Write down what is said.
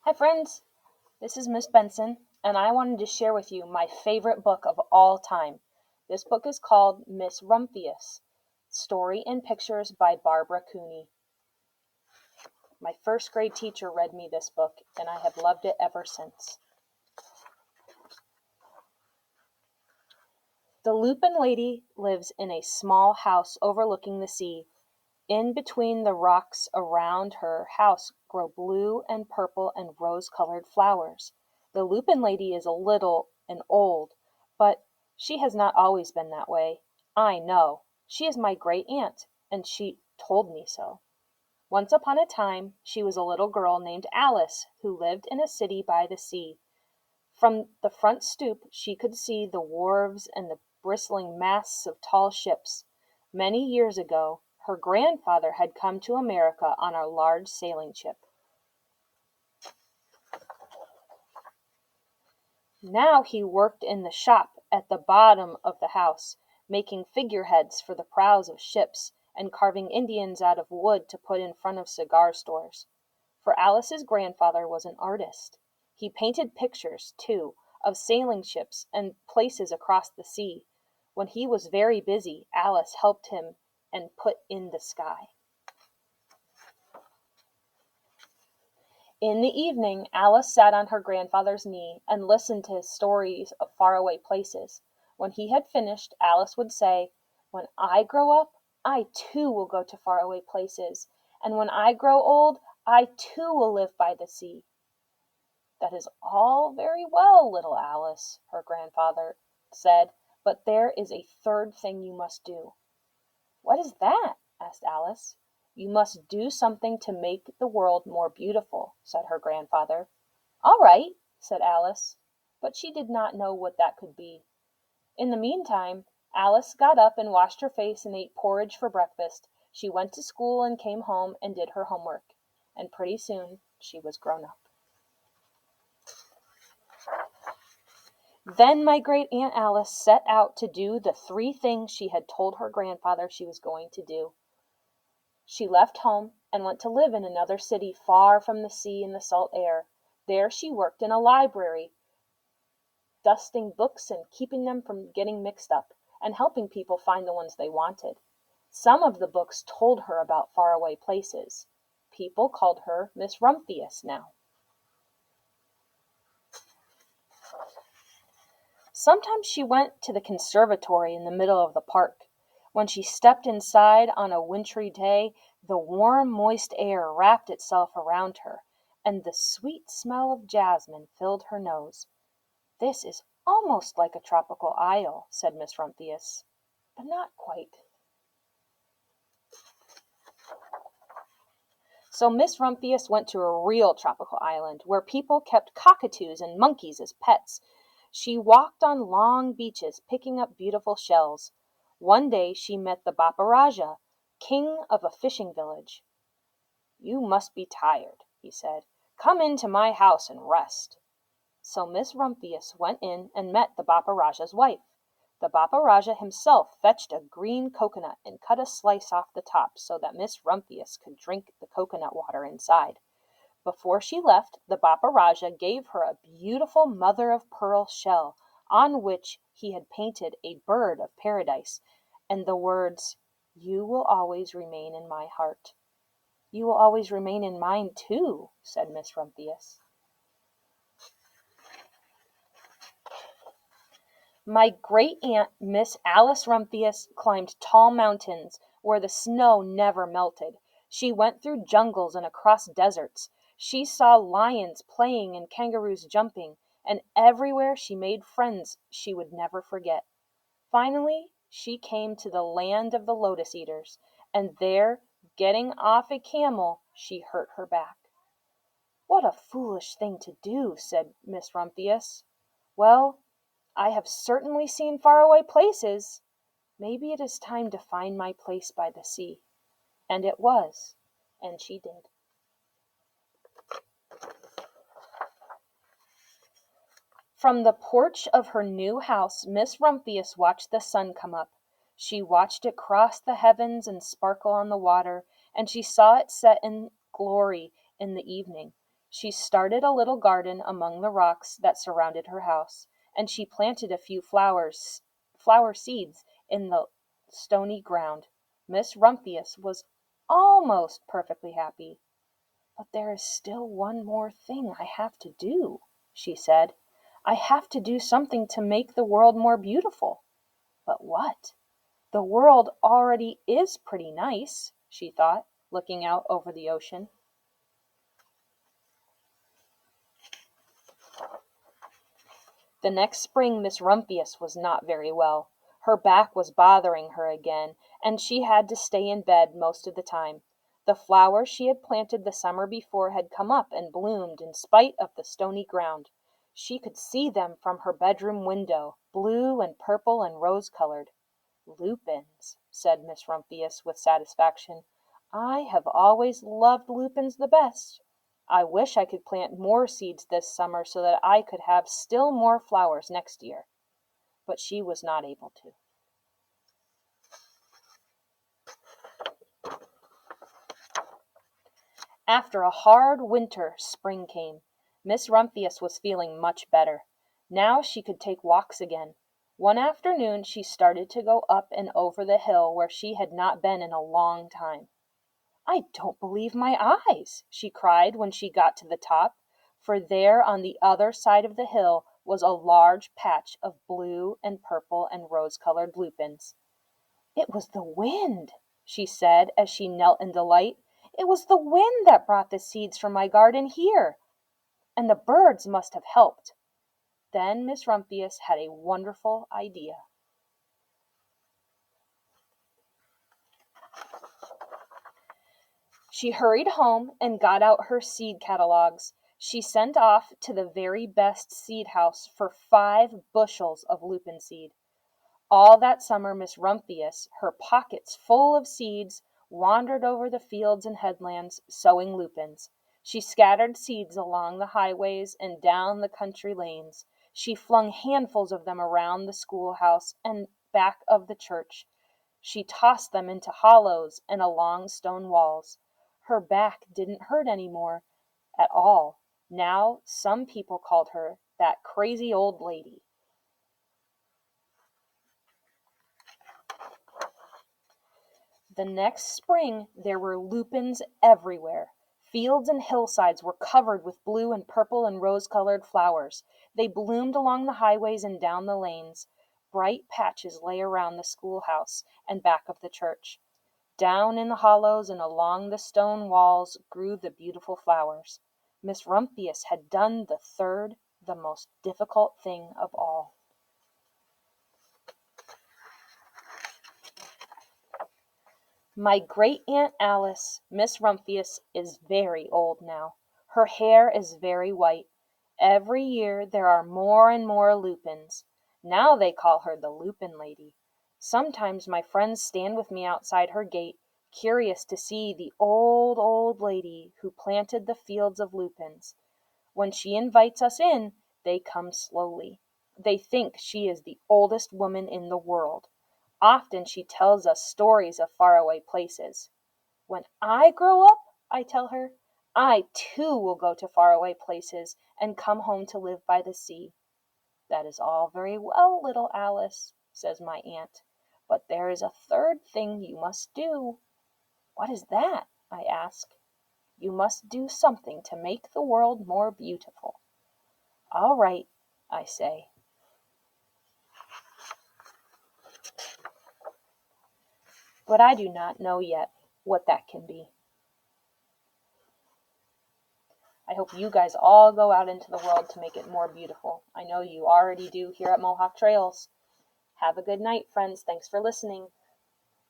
Hi, friends. This is Miss Benson, and I wanted to share with you my favorite book of all time. This book is called Miss Rumphius, Story and Pictures by Barbara Cooney. My first grade teacher read me this book, and I have loved it ever since. The Lupin Lady lives in a small house overlooking the sea. In between the rocks around her house grow blue and purple and rose-colored flowers. The Lupin Lady is little and old, but she has not always been that way. I know. She is my great aunt, and she told me so. Once upon a time, she was a little girl named Alice who lived in a city by the sea. From the front stoop she could see the wharves and the bristling masts of tall ships. Many years ago her grandfather had come to America on a large sailing ship. Now he worked in the shop at the bottom of the house, making figureheads for the prows of ships, and carving Indians out of wood to put in front of cigar stores. For Alice's grandfather was an artist. He painted pictures, too, of sailing ships and places across the sea. When he was very busy, Alice helped him and put in the sky. In the evening Alice sat on her grandfather's knee and listened to his stories of faraway places. When he had finished, Alice would say, "When I grow up, I too will go to faraway places, and when I grow old, I too will live by the sea." "That is all very well, little Alice," her grandfather said, "but there is a third thing you must do." "What is that?" asked Alice. "You must do something to make the world more beautiful," said her grandfather. "All right," said Alice, but she did not know what that could be. In the meantime, Alice got up and washed her face and ate porridge for breakfast. She went to school and came home and did her homework, and pretty soon she was grown up. Then my great Aunt Alice set out to do the 3 things she had told her grandfather she was going to do. She left home and went to live in another city far from the sea and the salt air. There she worked in a library, dusting books and keeping them from getting mixed up, and helping people find the ones they wanted. Some of the books told her about faraway places. People called her Miss Rumphius now. Sometimes she went to the conservatory in the middle of the park. When she stepped inside on a wintry day, the warm, moist air wrapped itself around her, and the sweet smell of jasmine filled her nose. "This is almost like a tropical isle," said Miss Rumphius, "but not quite." So Miss Rumphius went to a real tropical island, where people kept cockatoos and monkeys as pets. She walked on long beaches, picking up beautiful shells. One day she met the Baparaja, king of a fishing village. "You must be tired," he said. "Come into my house and rest." So Miss Rumphius went in and met the Baparaja's wife. The Baparaja himself fetched a green coconut and cut a slice off the top so that Miss Rumphius could drink the coconut water inside. Before she left, the Baparaja gave her a beautiful mother-of-pearl shell, on which he had painted a bird of paradise, and the words, "You will always remain in my heart." "You will always remain in mine, too," said Miss Rumphius. My great aunt, Miss Alice Rumphius, climbed tall mountains where the snow never melted. She went through jungles and across deserts. She saw lions playing and kangaroos jumping, and everywhere she made friends she would never forget. Finally, she came to the land of the lotus eaters, and there, getting off a camel, she hurt her back. "What a foolish thing to do," said Miss Rumphius. "Well, I have certainly seen faraway places. Maybe it is time to find my place by the sea." And it was, and she did. From the porch of her new house, Miss Rumphius watched the sun come up. She watched it cross the heavens and sparkle on the water, and she saw it set in glory in the evening. She started a little garden among the rocks that surrounded her house, and she planted a few flower seeds in the stony ground. Miss Rumphius was almost perfectly happy. "But there is still one more thing I have to do," she said. "I have to do something to make the world more beautiful." But what? The world already is pretty nice, she thought, looking out over the ocean. The next spring Miss Rumphius was not very well. Her back was bothering her again, and she had to stay in bed most of the time. The flowers she had planted the summer before had come up and bloomed in spite of the stony ground. She could see them from her bedroom window, blue and purple and rose-colored. "Lupins," said Miss Rumphius with satisfaction. "I have always loved lupins the best. I wish I could plant more seeds this summer so that I could have still more flowers next year." But she was not able to. After a hard winter, spring came. Miss Rumphius was feeling much better. Now she could take walks again. One afternoon she started to go up and over the hill where she had not been in a long time. "I don't believe my eyes," she cried when she got to the top, for there on the other side of the hill was a large patch of blue and purple and rose-colored lupins. "It was the wind," she said as she knelt in delight. "It was the wind that brought the seeds from my garden here. And the birds must have helped." Then Miss Rumphius had a wonderful idea. She hurried home and got out her seed catalogues. She sent off to the very best seed house for 5 bushels of lupin seed. All that summer Miss Rumphius, her pockets full of seeds, wandered over the fields and headlands, sowing lupins. She scattered seeds along the highways and down the country lanes. She flung handfuls of them around the schoolhouse and back of the church. She tossed them into hollows and along stone walls. Her back didn't hurt any more at all. Now some people called her that crazy old lady. The next spring there were lupins everywhere. Fields and hillsides were covered with blue and purple and rose-colored flowers. They bloomed along the highways and down the lanes. Bright patches lay around the schoolhouse and back of the church. Down in the hollows and along the stone walls grew the beautiful flowers. Miss Rumphius had done the third, the most difficult thing of all. My great-aunt Alice, Miss Rumphius, is very old now. Her hair is very white. Every year there are more and more lupins. Now they call her the Lupin Lady. Sometimes my friends stand with me outside her gate, curious to see the old, old lady who planted the fields of lupins. When she invites us in, they come slowly. They think she is the oldest woman in the world. Often she tells us stories of faraway places. "When I grow up," I tell her, "I too will go to faraway places and come home to live by the sea." "That is all very well, little Alice," says my aunt, "but there is a third thing you must do." "What is that?" I ask. "You must do something to make the world more beautiful." "All right," I say. But I do not know yet what that can be. I hope you guys all go out into the world to make it more beautiful. I know you already do here at Mohawk Trails. Have a good night, friends. Thanks for listening.